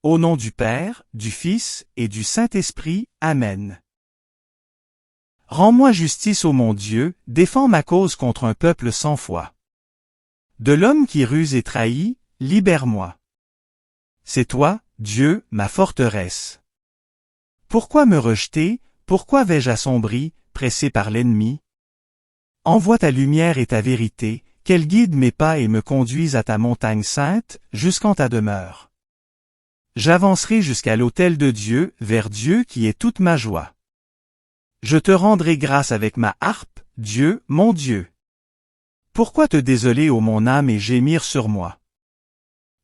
Au nom du Père, du Fils et du Saint-Esprit, Amen. Rends-moi justice, ô mon Dieu, défends ma cause contre un peuple sans foi. De l'homme qui ruse et trahit, libère-moi. C'est toi, Dieu, ma forteresse. Pourquoi me rejeter, pourquoi vais-je assombri, pressé par l'ennemi? Envoie ta lumière et ta vérité, qu'elle guide mes pas et me conduise à ta montagne sainte, jusqu'en ta demeure. J'avancerai jusqu'à l'autel de Dieu, vers Dieu qui est toute ma joie. Je te rendrai grâce avec ma harpe, Dieu, mon Dieu. Pourquoi te désoler, ô mon âme, et gémir sur moi?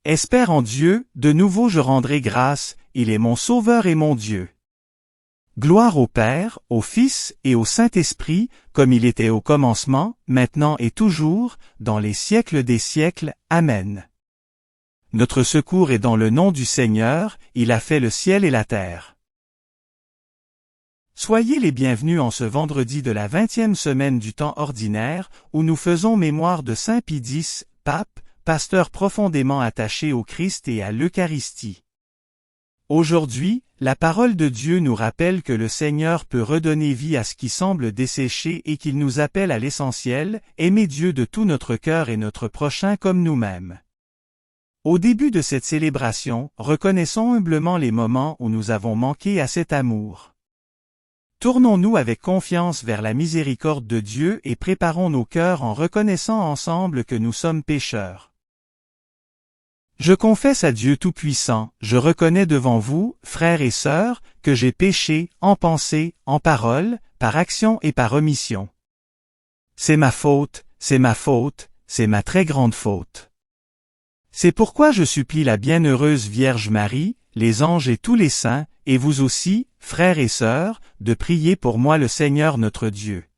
Espère en Dieu, de nouveau je rendrai grâce, il est mon Sauveur et mon Dieu. Gloire au Père, au Fils et au Saint-Esprit, comme il était au commencement, maintenant et toujours, dans les siècles des siècles. Amen. Notre secours est dans le nom du Seigneur, il a fait le ciel et la terre. Soyez les bienvenus en ce vendredi de la 20e semaine du temps ordinaire, où nous faisons mémoire de Saint Pie X, pape, pasteur profondément attaché au Christ et à l'Eucharistie. Aujourd'hui, la parole de Dieu nous rappelle que le Seigneur peut redonner vie à ce qui semble desséché et qu'il nous appelle à l'essentiel, aimer Dieu de tout notre cœur et notre prochain comme nous-mêmes. Au début de cette célébration, reconnaissons humblement les moments où nous avons manqué à cet amour. Tournons-nous avec confiance vers la miséricorde de Dieu et préparons nos cœurs en reconnaissant ensemble que nous sommes pécheurs. Je confesse à Dieu Tout-Puissant, je reconnais devant vous, frères et sœurs, que j'ai péché, en pensée, en parole, par action et par omission. C'est ma faute, c'est ma faute, c'est ma très grande faute. C'est pourquoi je supplie la bienheureuse Vierge Marie, les anges et tous les saints, et vous aussi, frères et sœurs, de prier pour moi le Seigneur notre Dieu.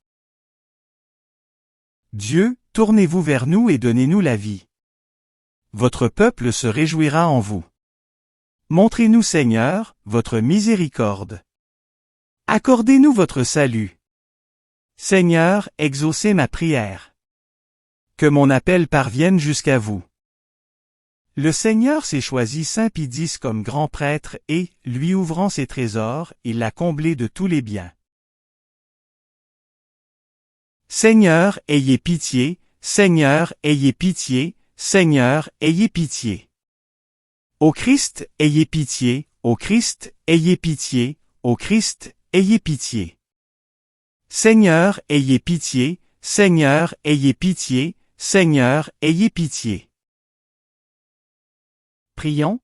Dieu, tournez-vous vers nous et donnez-nous la vie. Votre peuple se réjouira en vous. Montrez-nous, Seigneur, votre miséricorde. Accordez-nous votre salut. Seigneur, exaucez ma prière. Que mon appel parvienne jusqu'à vous. Le Seigneur s'est choisi Saint Pie X comme grand prêtre et, lui ouvrant ses trésors, il l'a comblé de tous les biens. Seigneur, ayez pitié, Seigneur, ayez pitié, Seigneur, ayez pitié. Ô Christ, ayez pitié, ô Christ, ayez pitié, ô Christ, ayez pitié. Seigneur, ayez pitié, Seigneur, ayez pitié, Seigneur, ayez pitié. Prions.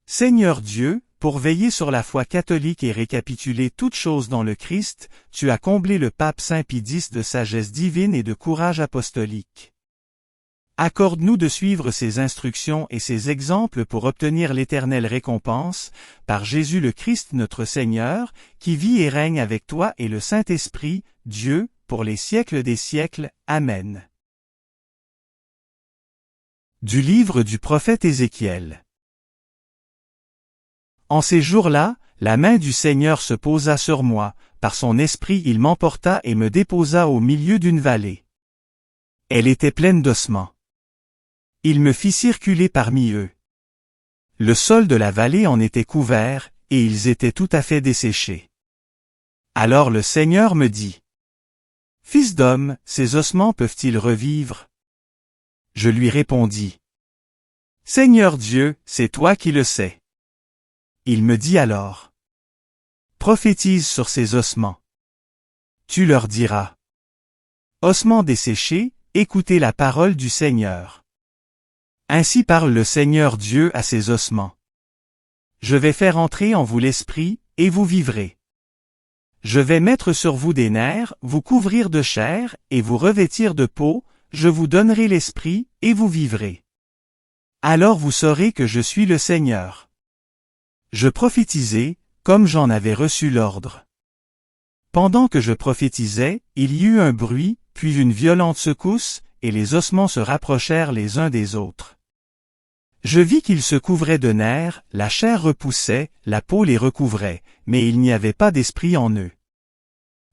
Seigneur Dieu, pour veiller sur la foi catholique et récapituler toutes choses dans le Christ, tu as comblé le pape Saint Pie X de sagesse divine et de courage apostolique. Accorde-nous de suivre ses instructions et ses exemples pour obtenir l'éternelle récompense, par Jésus le Christ notre Seigneur, qui vit et règne avec toi et le Saint-Esprit, Dieu, pour les siècles des siècles. Amen. Du livre du prophète Ézéchiel. En ces jours-là, la main du Seigneur se posa sur moi, par son esprit il m'emporta et me déposa au milieu d'une vallée. Elle était pleine d'ossements. Il me fit circuler parmi eux. Le sol de la vallée en était couvert, et ils étaient tout à fait desséchés. Alors le Seigneur me dit: Fils d'homme, ces ossements peuvent-ils revivre? Je lui répondis: Seigneur Dieu, c'est toi qui le sais. Il me dit alors: Prophétise sur ces ossements. Tu leur diras: Ossements desséchés, écoutez la parole du Seigneur. Ainsi parle le Seigneur Dieu à ces ossements. Je vais faire entrer en vous l'esprit, et vous vivrez. Je vais mettre sur vous des nerfs, vous couvrir de chair, et vous revêtir de peau, je vous donnerai l'esprit, et vous vivrez. Alors vous saurez que je suis le Seigneur. Je prophétisai, comme j'en avais reçu l'ordre. Pendant que je prophétisais, il y eut un bruit, puis une violente secousse, et les ossements se rapprochèrent les uns des autres. Je vis qu'ils se couvraient de nerfs, la chair repoussait, la peau les recouvrait, mais il n'y avait pas d'esprit en eux.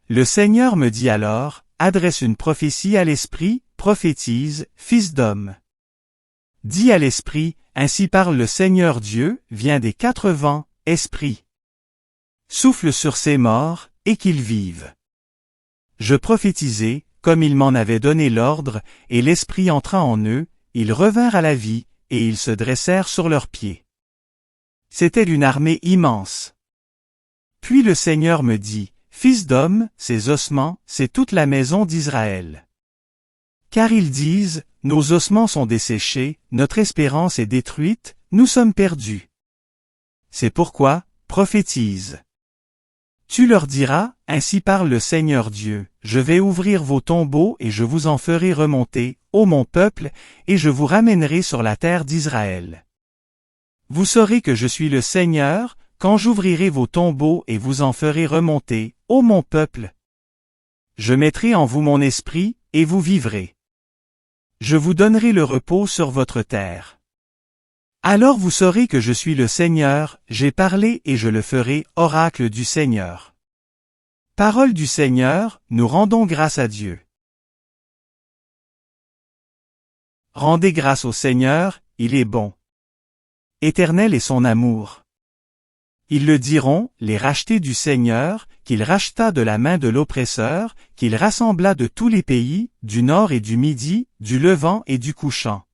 Le Seigneur me dit alors, adresse une prophétie à l'esprit, prophétise, fils d'homme. Dis à l'esprit, ainsi parle le Seigneur Dieu, vient des quatre vents, esprit. Souffle sur ces morts, et qu'ils vivent. Je prophétisai, comme il m'en avait donné l'ordre, et l'esprit entra en eux, ils revinrent à la vie, et ils se dressèrent sur leurs pieds. C'était une armée immense. Puis le Seigneur me dit, Fils d'homme, ces ossements, c'est toute la maison d'Israël. Car ils disent, nos ossements sont desséchés, notre espérance est détruite, nous sommes perdus. C'est pourquoi, prophétise. Tu leur diras, ainsi parle le Seigneur Dieu, je vais ouvrir vos tombeaux et je vous en ferai remonter, ô mon peuple, et je vous ramènerai sur la terre d'Israël. Vous saurez que je suis le Seigneur, quand j'ouvrirai vos tombeaux et vous en ferai remonter, ô mon peuple. Je mettrai en vous mon esprit, et vous vivrez. Je vous donnerai le repos sur votre terre. Alors vous saurez que je suis le Seigneur, j'ai parlé et je le ferai, oracle du Seigneur. Parole du Seigneur, nous rendons grâce à Dieu. Rendez grâce au Seigneur, il est bon. Éternel est son amour. Ils le diront, les rachetés du Seigneur, qu'il racheta de la main de l'oppresseur, qu'il rassembla de tous les pays, du nord et du midi, du levant et du couchant.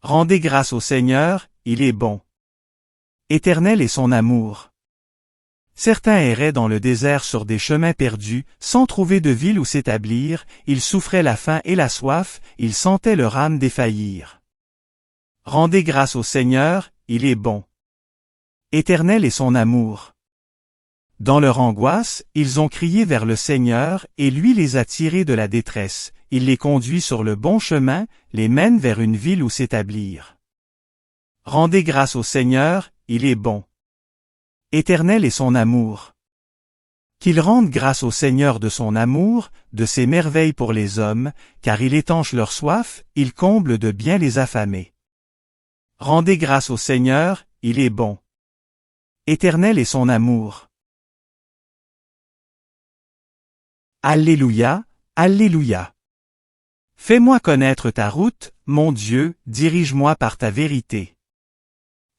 Rendez grâce au Seigneur, il est bon. Éternel est son amour. Certains erraient dans le désert sur des chemins perdus, sans trouver de ville où s'établir, ils souffraient la faim et la soif, ils sentaient leur âme défaillir. Rendez grâce au Seigneur, il est bon. Éternel est son amour. Dans leur angoisse, ils ont crié vers le Seigneur, et lui les a tirés de la détresse, il les conduit sur le bon chemin, les mène vers une ville où s'établir. Rendez grâce au Seigneur, il est bon. Éternel est son amour. Qu'ils rendent grâce au Seigneur de son amour, de ses merveilles pour les hommes, car il étanche leur soif, il comble de bien les affamés. Rendez grâce au Seigneur, il est bon. Éternel est son amour. Alléluia, Alléluia. Fais-moi connaître ta route, mon Dieu, dirige-moi par ta vérité.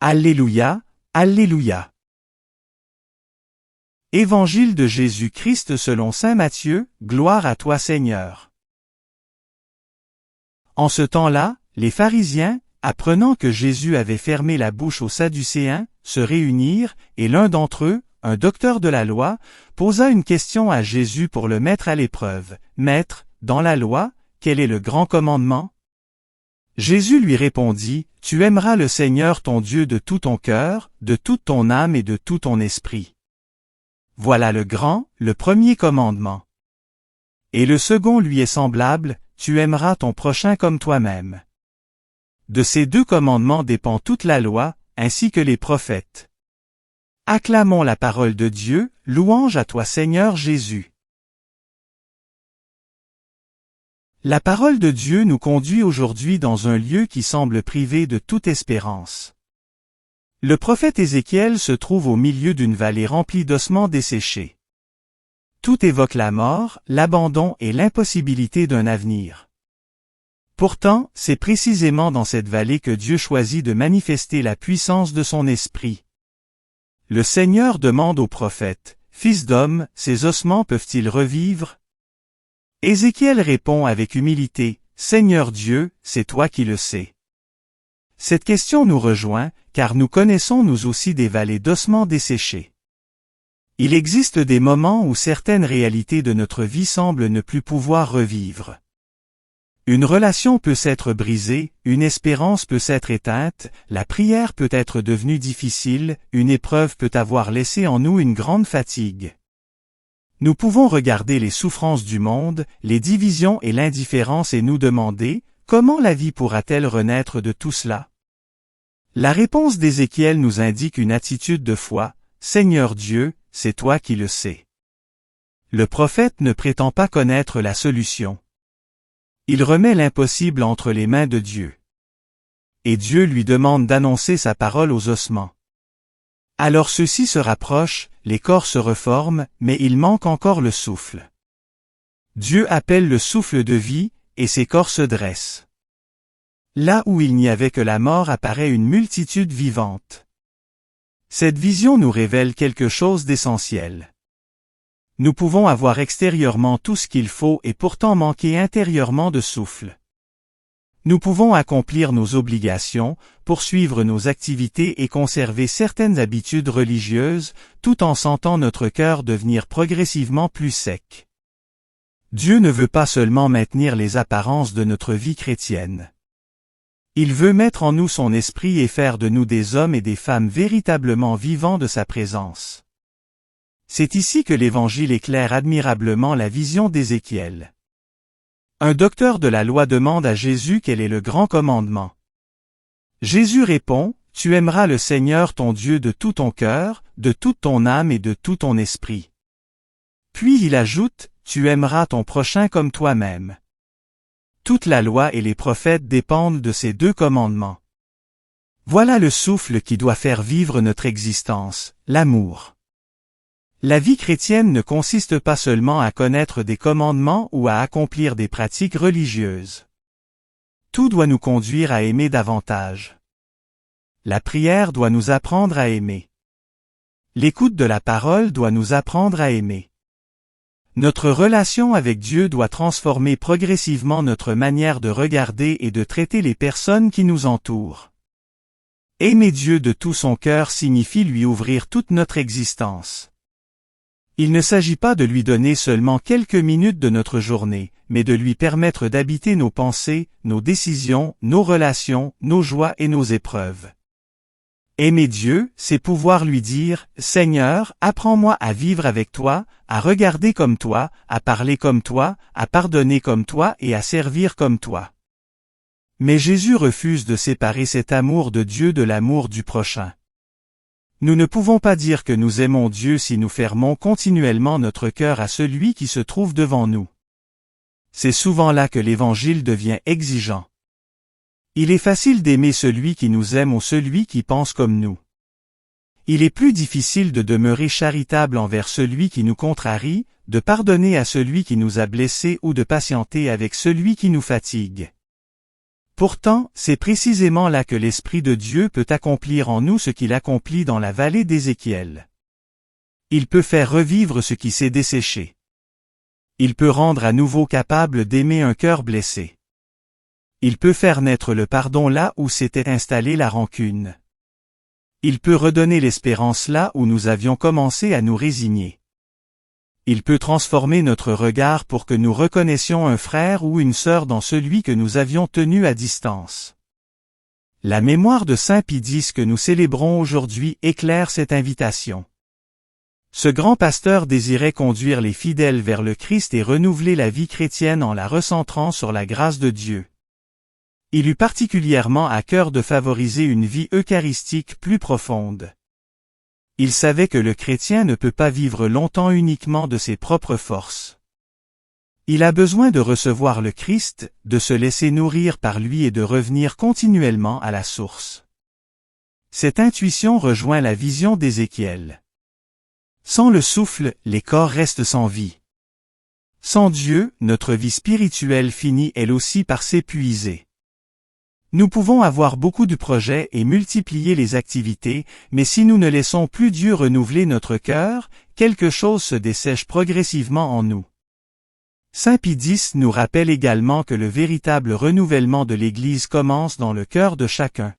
Alléluia, Alléluia. Évangile de Jésus-Christ selon saint Matthieu, gloire à toi Seigneur. En ce temps-là, les pharisiens, apprenant que Jésus avait fermé la bouche aux Sadducéens, se réunirent, et l'un d'entre eux, un docteur de la loi, posa une question à Jésus pour le mettre à l'épreuve. « Maître, dans la loi, quel est le grand commandement? » Jésus lui répondit, « Tu aimeras le Seigneur ton Dieu de tout ton cœur, de toute ton âme et de tout ton esprit. Voilà le grand, le premier commandement. Et le second lui est semblable, tu aimeras ton prochain comme toi-même. De ces deux commandements dépend toute la loi, ainsi que les prophètes. Acclamons la parole de Dieu, louange à toi Seigneur Jésus. La parole de Dieu nous conduit aujourd'hui dans un lieu qui semble privé de toute espérance. Le prophète Ézéchiel se trouve au milieu d'une vallée remplie d'ossements desséchés. Tout évoque la mort, l'abandon et l'impossibilité d'un avenir. Pourtant, c'est précisément dans cette vallée que Dieu choisit de manifester la puissance de son esprit. Le Seigneur demande au prophète, « Fils d'homme, ces ossements peuvent-ils revivre ?» Ézéchiel répond avec humilité, « Seigneur Dieu, c'est toi qui le sais. » Cette question nous rejoint, car nous connaissons nous aussi des vallées d'ossements desséchés. Il existe des moments où certaines réalités de notre vie semblent ne plus pouvoir revivre. Une relation peut s'être brisée, une espérance peut s'être éteinte, la prière peut être devenue difficile, une épreuve peut avoir laissé en nous une grande fatigue. Nous pouvons regarder les souffrances du monde, les divisions et l'indifférence et nous demander, comment la vie pourra-t-elle renaître de tout cela? La réponse d'Ézéchiel nous indique une attitude de foi, « Seigneur Dieu, c'est toi qui le sais ». Le prophète ne prétend pas connaître la solution. Il remet l'impossible entre les mains de Dieu. Et Dieu lui demande d'annoncer sa parole aux ossements. Alors ceux-ci se rapprochent, les corps se reforment, mais il manque encore le souffle. Dieu appelle le souffle de vie, et ces corps se dressent. Là où il n'y avait que la mort apparaît une multitude vivante. Cette vision nous révèle quelque chose d'essentiel. Nous pouvons avoir extérieurement tout ce qu'il faut et pourtant manquer intérieurement de souffle. Nous pouvons accomplir nos obligations, poursuivre nos activités et conserver certaines habitudes religieuses, tout en sentant notre cœur devenir progressivement plus sec. Dieu ne veut pas seulement maintenir les apparences de notre vie chrétienne. Il veut mettre en nous son esprit et faire de nous des hommes et des femmes véritablement vivants de sa présence. C'est ici que l'Évangile éclaire admirablement la vision d'Ézéchiel. Un docteur de la loi demande à Jésus quel est le grand commandement. Jésus répond, « Tu aimeras le Seigneur ton Dieu de tout ton cœur, de toute ton âme et de tout ton esprit. » Puis il ajoute, « Tu aimeras ton prochain comme toi-même. » Toute la loi et les prophètes dépendent de ces deux commandements. Voilà le souffle qui doit faire vivre notre existence, l'amour. La vie chrétienne ne consiste pas seulement à connaître des commandements ou à accomplir des pratiques religieuses. Tout doit nous conduire à aimer davantage. La prière doit nous apprendre à aimer. L'écoute de la parole doit nous apprendre à aimer. Notre relation avec Dieu doit transformer progressivement notre manière de regarder et de traiter les personnes qui nous entourent. Aimer Dieu de tout son cœur signifie lui ouvrir toute notre existence. Il ne s'agit pas de lui donner seulement quelques minutes de notre journée, mais de lui permettre d'habiter nos pensées, nos décisions, nos relations, nos joies et nos épreuves. Aimer Dieu, c'est pouvoir lui dire, « Seigneur, apprends-moi à vivre avec toi, à regarder comme toi, à parler comme toi, à pardonner comme toi et à servir comme toi. » Mais Jésus refuse de séparer cet amour de Dieu de l'amour du prochain. Nous ne pouvons pas dire que nous aimons Dieu si nous fermons continuellement notre cœur à celui qui se trouve devant nous. C'est souvent là que l'Évangile devient exigeant. Il est facile d'aimer celui qui nous aime ou celui qui pense comme nous. Il est plus difficile de demeurer charitable envers celui qui nous contrarie, de pardonner à celui qui nous a blessés ou de patienter avec celui qui nous fatigue. Pourtant, c'est précisément là que l'Esprit de Dieu peut accomplir en nous ce qu'il accomplit dans la vallée d'Ézéchiel. Il peut faire revivre ce qui s'est desséché. Il peut rendre à nouveau capable d'aimer un cœur blessé. Il peut faire naître le pardon là où s'était installée la rancune. Il peut redonner l'espérance là où nous avions commencé à nous résigner. Il peut transformer notre regard pour que nous reconnaissions un frère ou une sœur dans celui que nous avions tenu à distance. La mémoire de Saint Pie X que nous célébrons aujourd'hui éclaire cette invitation. Ce grand pasteur désirait conduire les fidèles vers le Christ et renouveler la vie chrétienne en la recentrant sur la grâce de Dieu. Il eut particulièrement à cœur de favoriser une vie eucharistique plus profonde. Il savait que le chrétien ne peut pas vivre longtemps uniquement de ses propres forces. Il a besoin de recevoir le Christ, de se laisser nourrir par lui et de revenir continuellement à la source. Cette intuition rejoint la vision d'Ézéchiel. Sans le souffle, les corps restent sans vie. Sans Dieu, notre vie spirituelle finit elle aussi par s'épuiser. Nous pouvons avoir beaucoup de projets et multiplier les activités, mais si nous ne laissons plus Dieu renouveler notre cœur, quelque chose se dessèche progressivement en nous. Saint Pie X nous rappelle également que le véritable renouvellement de l'Église commence dans le cœur de chacun.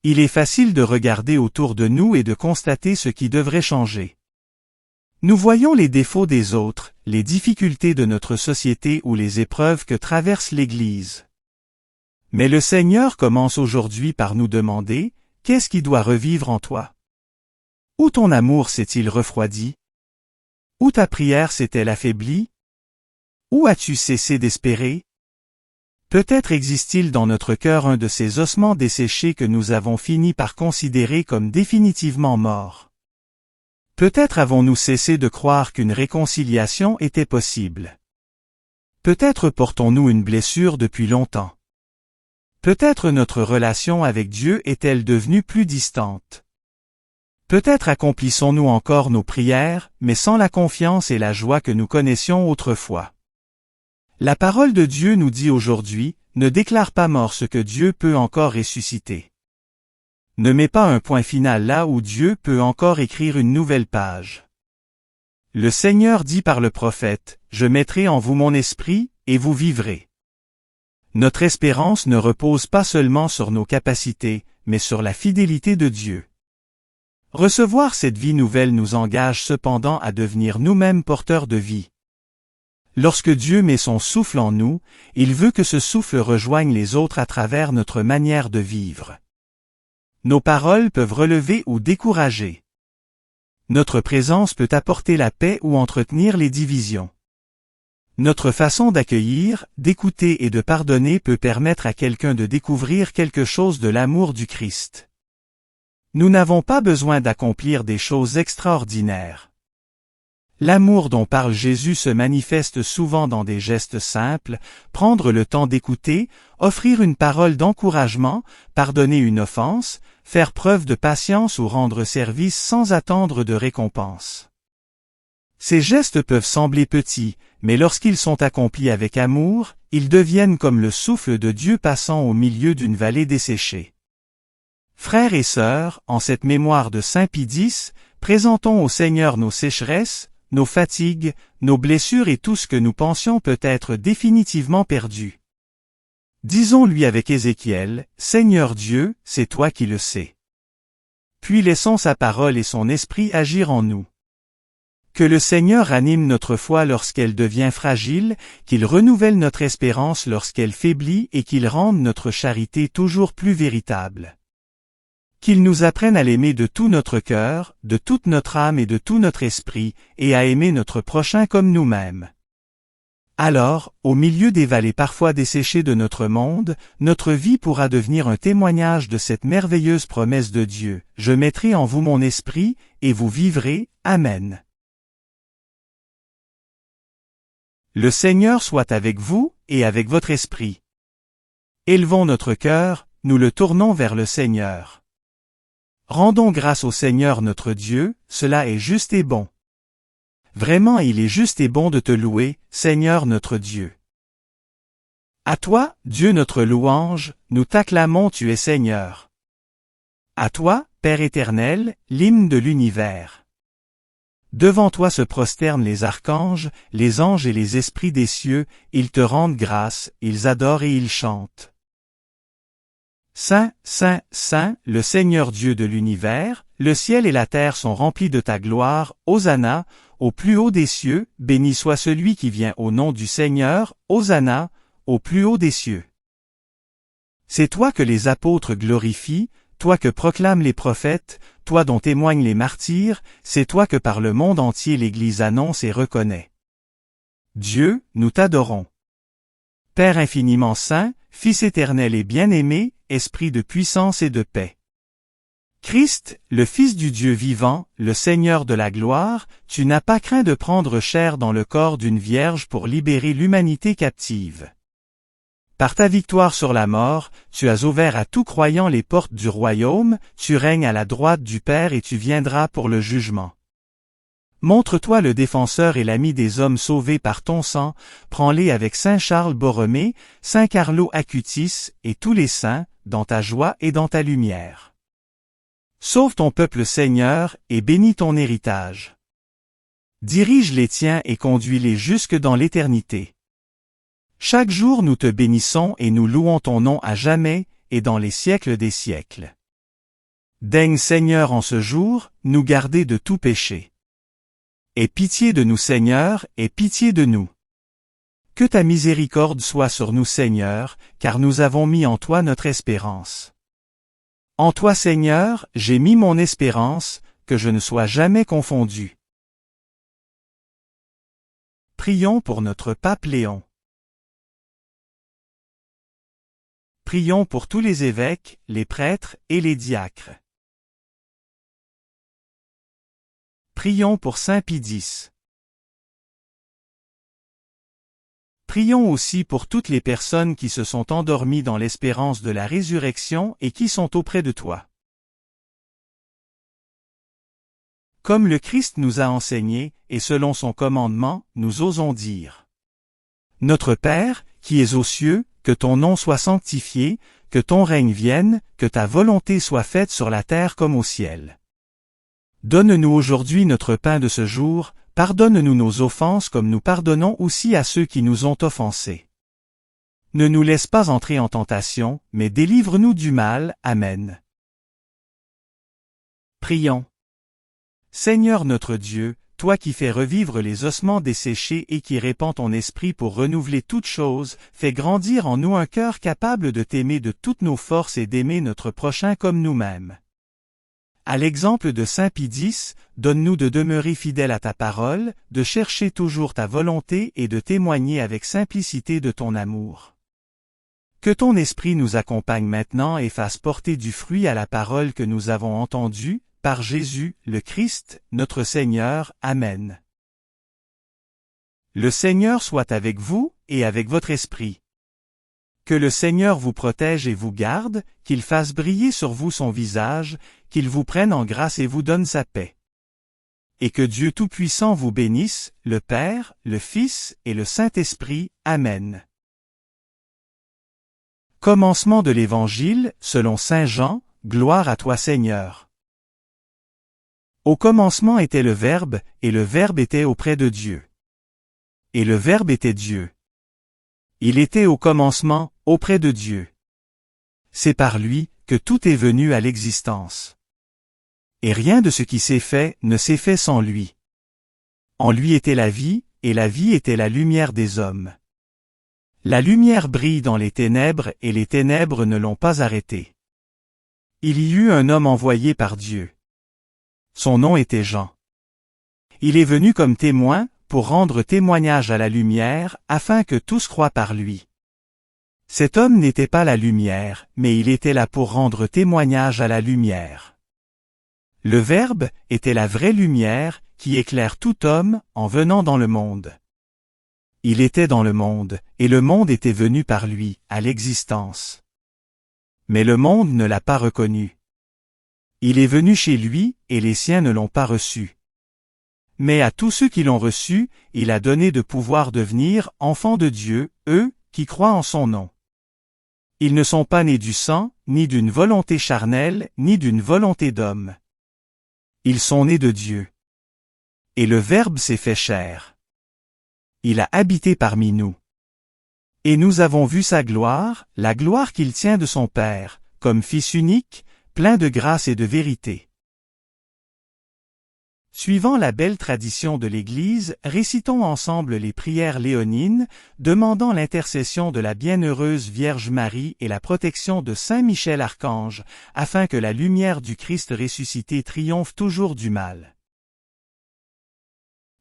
Il est facile de regarder autour de nous et de constater ce qui devrait changer. Nous voyons les défauts des autres, les difficultés de notre société ou les épreuves que traverse l'Église. Mais le Seigneur commence aujourd'hui par nous demander, qu'est-ce qui doit revivre en toi? Où ton amour s'est-il refroidi? Où ta prière s'est-elle affaiblie? Où as-tu cessé d'espérer? Peut-être existe-t-il dans notre cœur un de ces ossements desséchés que nous avons fini par considérer comme définitivement morts. Peut-être avons-nous cessé de croire qu'une réconciliation était possible. Peut-être portons-nous une blessure depuis longtemps. Peut-être notre relation avec Dieu est-elle devenue plus distante. Peut-être accomplissons-nous encore nos prières, mais sans la confiance et la joie que nous connaissions autrefois. La parole de Dieu nous dit aujourd'hui, ne déclare pas mort ce que Dieu peut encore ressusciter. Ne mets pas un point final là où Dieu peut encore écrire une nouvelle page. Le Seigneur dit par le prophète, « Je mettrai en vous mon esprit, et vous vivrez. » Notre espérance ne repose pas seulement sur nos capacités, mais sur la fidélité de Dieu. Recevoir cette vie nouvelle nous engage cependant à devenir nous-mêmes porteurs de vie. Lorsque Dieu met son souffle en nous, il veut que ce souffle rejoigne les autres à travers notre manière de vivre. Nos paroles peuvent relever ou décourager. Notre présence peut apporter la paix ou entretenir les divisions. Notre façon d'accueillir, d'écouter et de pardonner peut permettre à quelqu'un de découvrir quelque chose de l'amour du Christ. Nous n'avons pas besoin d'accomplir des choses extraordinaires. L'amour dont parle Jésus se manifeste souvent dans des gestes simples, prendre le temps d'écouter, offrir une parole d'encouragement, pardonner une offense, faire preuve de patience ou rendre service sans attendre de récompense. Ces gestes peuvent sembler petits, mais lorsqu'ils sont accomplis avec amour, ils deviennent comme le souffle de Dieu passant au milieu d'une vallée desséchée. Frères et sœurs, en cette mémoire de Saint Pie X, présentons au Seigneur nos sécheresses, nos fatigues, nos blessures et tout ce que nous pensions peut être définitivement perdu. Disons-lui avec Ézéchiel, « Seigneur Dieu, c'est toi qui le sais. » Puis laissons sa parole et son esprit agir en nous. Que le Seigneur anime notre foi lorsqu'elle devient fragile, qu'il renouvelle notre espérance lorsqu'elle faiblit et qu'il rende notre charité toujours plus véritable. Qu'il nous apprenne à l'aimer de tout notre cœur, de toute notre âme et de tout notre esprit, et à aimer notre prochain comme nous-mêmes. Alors, au milieu des vallées parfois desséchées de notre monde, notre vie pourra devenir un témoignage de cette merveilleuse promesse de Dieu. « Je mettrai en vous mon esprit, et vous vivrez. Amen. » Le Seigneur soit avec vous, et avec votre esprit. Élevons notre cœur, nous le tournons vers le Seigneur. Rendons grâce au Seigneur notre Dieu, cela est juste et bon. Vraiment il est juste et bon de te louer, Seigneur notre Dieu. À toi, Dieu notre louange, nous t'acclamons, tu es Seigneur. À toi, Père éternel, l'hymne de l'univers. Devant toi se prosternent les archanges, les anges et les esprits des cieux, ils te rendent grâce, ils adorent et ils chantent. Saint, Saint, Saint, le Seigneur Dieu de l'univers, le ciel et la terre sont remplis de ta gloire, Hosanna, au plus haut des cieux, béni soit celui qui vient au nom du Seigneur, Hosanna, au plus haut des cieux. C'est toi que les apôtres glorifient, toi que proclament les prophètes, toi dont témoignent les martyrs, c'est toi que par le monde entier l'Église annonce et reconnaît. Dieu, nous t'adorons. Père infiniment saint, Fils éternel et bien-aimé, Esprit de puissance et de paix. Christ, le Fils du Dieu vivant, le Seigneur de la gloire, tu n'as pas craint de prendre chair dans le corps d'une vierge pour libérer l'humanité captive. Par ta victoire sur la mort, tu as ouvert à tout croyant les portes du royaume, tu règnes à la droite du Père et tu viendras pour le jugement. Montre-toi le défenseur et l'ami des hommes sauvés par ton sang, prends-les avec Saint Charles Borromée, Saint Carlo Acutis et tous les saints, dans ta joie et dans ta lumière. Sauve ton peuple Seigneur, et bénis ton héritage. Dirige les tiens et conduis-les jusque dans l'éternité. Chaque jour nous te bénissons et nous louons ton nom à jamais, et dans les siècles des siècles. Daigne Seigneur en ce jour, nous garder de tout péché. Aie pitié de nous Seigneur, aie pitié de nous. Que ta miséricorde soit sur nous Seigneur, car nous avons mis en toi notre espérance. En toi Seigneur, j'ai mis mon espérance, que je ne sois jamais confondu. Prions pour notre pape Léon. Prions pour tous les évêques, les prêtres et les diacres. Prions pour Saint Pie X. Prions aussi pour toutes les personnes qui se sont endormies dans l'espérance de la résurrection et qui sont auprès de toi. Comme le Christ nous a enseigné, et selon son commandement, nous osons dire: Notre Père, qui es aux cieux, que ton nom soit sanctifié, que ton règne vienne, que ta volonté soit faite sur la terre comme au ciel. Donne-nous aujourd'hui notre pain de ce jour, pardonne-nous nos offenses comme nous pardonnons aussi à ceux qui nous ont offensés. Ne nous laisse pas entrer en tentation, mais délivre-nous du mal. Amen. Prions. Seigneur notre Dieu, toi qui fais revivre les ossements desséchés et qui répands ton esprit pour renouveler toutes choses, fais grandir en nous un cœur capable de t'aimer de toutes nos forces et d'aimer notre prochain comme nous-mêmes. À l'exemple de Saint Pie X, donne-nous de demeurer fidèles à ta parole, de chercher toujours ta volonté et de témoigner avec simplicité de ton amour. Que ton esprit nous accompagne maintenant et fasse porter du fruit à la parole que nous avons entendue, par Jésus, le Christ, notre Seigneur. Amen. Le Seigneur soit avec vous, et avec votre esprit. Que le Seigneur vous protège et vous garde, qu'il fasse briller sur vous son visage, qu'il vous prenne en grâce et vous donne sa paix. Et que Dieu Tout-Puissant vous bénisse, le Père, le Fils et le Saint-Esprit. Amen. Commencement de l'Évangile, selon Saint Jean. Gloire à toi Seigneur. Au commencement était le Verbe, et le Verbe était auprès de Dieu. Et le Verbe était Dieu. Il était au commencement, auprès de Dieu. C'est par lui que tout est venu à l'existence. Et rien de ce qui s'est fait ne s'est fait sans lui. En lui était la vie, et la vie était la lumière des hommes. La lumière brille dans les ténèbres et les ténèbres ne l'ont pas arrêtée. Il y eut un homme envoyé par Dieu. Son nom était Jean. Il est venu comme témoin, pour rendre témoignage à la lumière, afin que tous croient par lui. Cet homme n'était pas la lumière, mais il était là pour rendre témoignage à la lumière. Le Verbe était la vraie lumière, qui éclaire tout homme, en venant dans le monde. Il était dans le monde, et le monde était venu par lui, à l'existence. Mais le monde ne l'a pas reconnu. Il est venu chez lui, et les siens ne l'ont pas reçu. Mais à tous ceux qui l'ont reçu, il a donné de pouvoir devenir enfants de Dieu, eux, qui croient en son nom. Ils ne sont pas nés du sang, ni d'une volonté charnelle, ni d'une volonté d'homme. Ils sont nés de Dieu. Et le Verbe s'est fait chair. Il a habité parmi nous. Et nous avons vu sa gloire, la gloire qu'il tient de son Père, comme Fils unique, plein de grâce et de vérité. Suivant la belle tradition de l'Église, récitons ensemble les prières léonines, demandant l'intercession de la bienheureuse Vierge Marie et la protection de Saint Michel Archange, afin que la lumière du Christ ressuscité triomphe toujours du mal.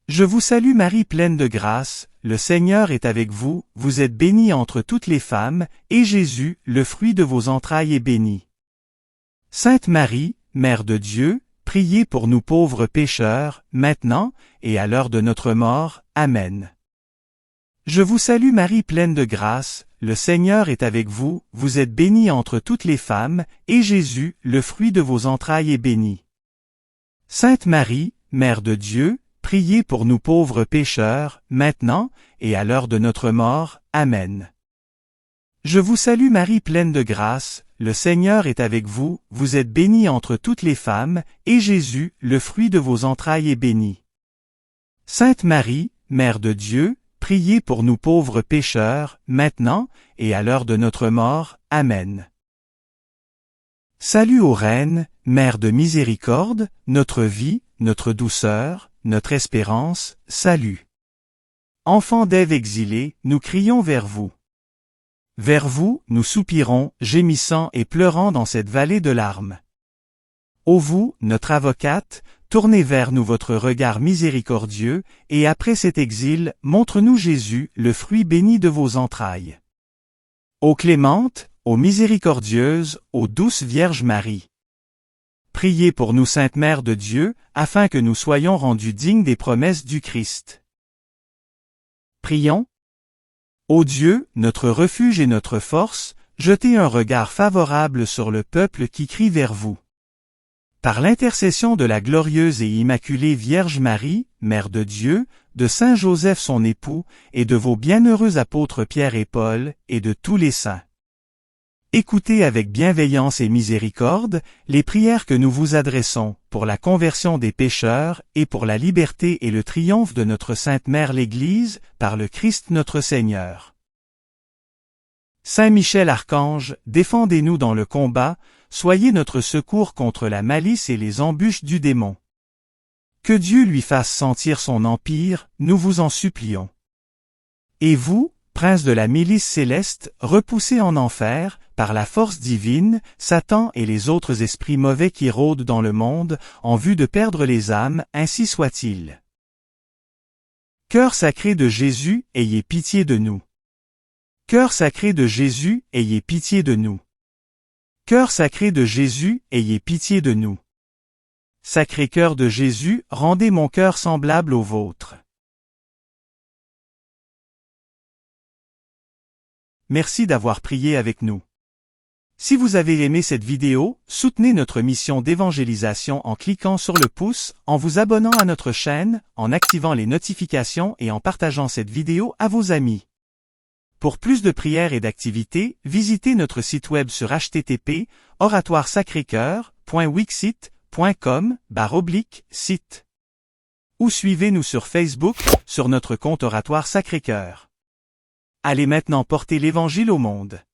Je vous salue Marie pleine de grâce, le Seigneur est avec vous, vous êtes bénie entre toutes les femmes, et Jésus, le fruit de vos entrailles est béni. Sainte Marie, Mère de Dieu, priez pour nous pauvres pécheurs, maintenant, et à l'heure de notre mort. Amen. Je vous salue Marie pleine de grâce, le Seigneur est avec vous, vous êtes bénie entre toutes les femmes, et Jésus, le fruit de vos entrailles est béni. Sainte Marie, Mère de Dieu, priez pour nous pauvres pécheurs, maintenant, et à l'heure de notre mort. Amen. Je vous salue Marie pleine de grâce, le Seigneur est avec vous, vous êtes bénie entre toutes les femmes, et Jésus, le fruit de vos entrailles est béni. Sainte Marie, Mère de Dieu, priez pour nous pauvres pécheurs, maintenant, et à l'heure de notre mort. Amen. Salut ô Reine, Mère de miséricorde, notre vie, notre douceur, notre espérance, salut. Enfants d'Ève exilés, nous crions vers vous. Vers vous, nous soupirons, gémissant et pleurant dans cette vallée de larmes. Ô vous, notre avocate, tournez vers nous votre regard miséricordieux, et après cet exil, montre-nous Jésus, le fruit béni de vos entrailles. Ô clémente, ô miséricordieuse, ô douce Vierge Marie. Priez pour nous Sainte Mère de Dieu, afin que nous soyons rendus dignes des promesses du Christ. Prions. Ô Dieu, notre refuge et notre force, jetez un regard favorable sur le peuple qui crie vers vous. Par l'intercession de la glorieuse et immaculée Vierge Marie, Mère de Dieu, de Saint Joseph son époux, et de vos bienheureux apôtres Pierre et Paul, et de tous les saints. Écoutez avec bienveillance et miséricorde les prières que nous vous adressons, pour la conversion des pécheurs, et pour la liberté et le triomphe de notre Sainte Mère l'Église, par le Christ notre Seigneur. Saint Michel Archange, défendez-nous dans le combat, soyez notre secours contre la malice et les embûches du démon. Que Dieu lui fasse sentir son empire, nous vous en supplions. Et vous, prince de la milice céleste, repoussez en enfer, par la force divine, Satan et les autres esprits mauvais qui rôdent dans le monde, en vue de perdre les âmes, ainsi soit-il. Cœur sacré de Jésus, ayez pitié de nous. Cœur sacré de Jésus, ayez pitié de nous. Cœur sacré de Jésus, ayez pitié de nous. Sacré cœur de Jésus, rendez mon cœur semblable au vôtre. Merci d'avoir prié avec nous. Si vous avez aimé cette vidéo, soutenez notre mission d'évangélisation en cliquant sur le pouce, en vous abonnant à notre chaîne, en activant les notifications et en partageant cette vidéo à vos amis. Pour plus de prières et d'activités, visitez notre site web sur http://oratoiresacrécoeur.wixsite.com/site. Ou suivez-nous sur Facebook, sur notre compte Oratoire Sacré-Cœur. Allez maintenant porter l'Évangile au monde.